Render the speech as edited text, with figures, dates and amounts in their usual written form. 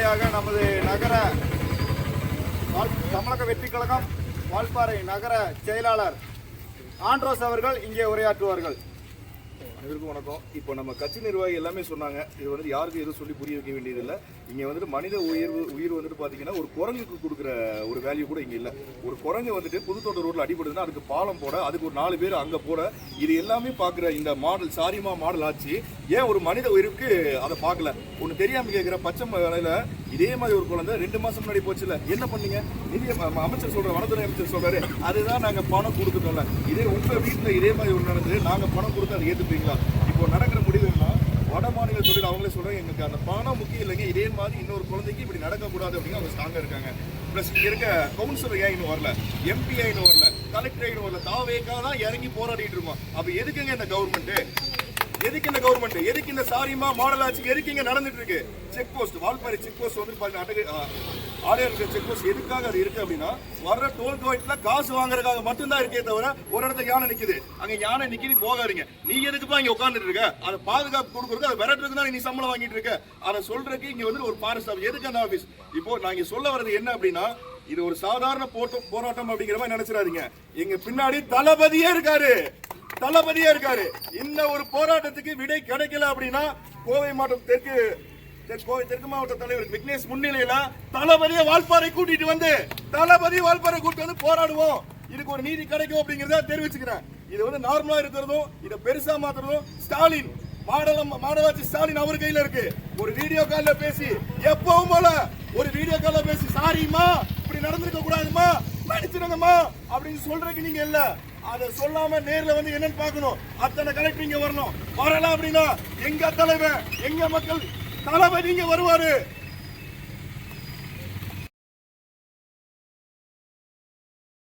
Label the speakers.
Speaker 1: முறையாக நமது நகர தமிழக வெற்றி கழகம் வால்பாறை நகர செயலாளர் ஆண்ட்ரோஸ் அவர்கள் இங்கே உரையாற்றுவார்கள்.
Speaker 2: அனைவருக்கும் வணக்கம். இப்போ நம்ம கட்சி நிர்வாகி எல்லாமே சொன்னாங்க. இது வந்து யாருக்கும் எதுவும் சொல்லி புரிய வைக்க வேண்டியதில்லை. இங்கே வந்துட்டு மனித உயிர் வந்துட்டு பார்த்தீங்கன்னா ஒரு குரங்குக்கு கொடுக்குற ஒரு வேல்யூ கூட இங்கே இல்லை. ஒரு குரங்கு வந்துட்டு புதுத்தோட்ட ரோட்டில் அடிபடுதுன்னா அதுக்கு பாலம் போட, அதுக்கு ஒரு 4 பேர் அங்கே போட, இது எல்லாமே பார்க்குற இந்த மாடல் சாரிமா மாடல் ஆச்சு. ஏன் ஒரு மனித உயிருக்கு அதை பார்க்கல? ஒன்று தெரியாமல் கேட்குற பச்சை வேலையில் இதே மாதிரி ஒரு குழந்தை 2 மாதம் முன்னாடி போச்சுல, என்ன பண்ணீங்க? நிதி அமைச்சர் சொல்கிற, வனத்துறை அமைச்சர் சொல்கிறாரு, அதுதான் நாங்கள் பணம் கொடுத்துட்டோம்ல. இதே உங்கள் வீட்டில் இதே மாதிரி ஒரு நடந்தது, நாங்கள் பணம் கொடுத்து அதை ஏற்றுப்பீங்களா? இப்போ நடக்கிற முடிவுன்னா வட மாநில தொழில் அவங்களே சொல்கிறாங்க, எங்களுக்கு அந்த பணம் முக்கியம் இல்லைங்க, இதே மாதிரி இன்னொரு குழந்தைக்கு இப்படி நடக்கக்கூடாது அப்படின்னு அவங்க ஸ்ட்ராங்காக இருக்காங்க. ப்ளஸ் இங்கே இருக்க கவுன்சிலர் ஏன் இன்னும் வரல, எம்பி இன்னும் வரல, கலெக்டர் இன்னும் வரல, தாவேக்காக தான் இறங்கி போராடிட்டு இருக்கோம். அப்போ எதுக்குங்க இந்த கவர்மெண்ட்டு? எதுக்கு இந்த கவர்மெண்ட்? எதுக்கு இந்த சாரிமா மாடல் ஆட்சிக்கு எதுக்கு இங்க நடந்துட்டு இருக்கு? Check post, Valparai check post வந்து ஆடையார் செக் போஸ்ட் எதுக்காக அது இருக்கு அப்படின்னா, வர்ற டோல் கேட்ல காசு வாங்குறதுக்காக மட்டும்தான் இருக்கே தவிர, ஒரு இடத்துல யானை நிக்குது, அங்க யானை நிக்கி போகாதீங்க, நீ எதுக்குப்பா இங்க உட்காந்துட்டு இருக்க? அதை பாதுகாப்பு கொடுக்குறது, அதை விரட்டுறதுக்கு தான் நீ சம்பளம் வாங்கிட்டு இருக்க. அதை சொல்றதுக்கு இங்க வந்து ஒரு ஃபாரஸ்ட் ஆஃபீஸ், எதுக்கு அந்த ஆஃபீஸ்? இப்போ நான் இங்க சொல்ல வர்றது என்ன அப்படின்னா, இது ஒரு சாதாரண போராட்டம் அப்படிங்கிற மாதிரி நினைச்சிடாதீங்க. எங்க பின்னாடி தளபதியே இருக்காரு. இந்த ஒரு போராட்டத்துக்கு விடை கிடைக்கல அப்படின்னா, கோவை மாவட்டம் தெற்கு மாவட்ட தலைவர் விக்னேஷ் முன்னிலையில தளபதியை வால்பாறை கூட்டிட்டு வந்து போராடுவோம். இதுக்கு ஒரு நீதி கிடைக்கும் அப்படிங்கறத தெரிவிச்சுக்கிறேன். இது வந்து நார்மலா இருக்கிறதும் இதை பெருசா மாத்துறதும் ஸ்டாலின் மாடலாட்சி ஸ்டாலின் அவர் கையில இருக்கு. ஒரு வீடியோ கால்ல பேசி, எப்பவும் போல ஒரு வீடியோ கால்ல பேசி, சாரிமா இப்படி நடந்திருக்க கூடாதுமா, நடிச்சிருங்கம்மா அப்படின்னு சொல்றதுக்கு நீங்க இல்ல. அதை சொல்லாம நேர்ல வந்து என்னன்னு பார்க்கணும். அத்தனை கலெக்டர் இங்க வரணும். வரலாம் அப்படின்னா எங்க தலைவர், எங்க மக்கள் தளபதி இங்க வருவாரு.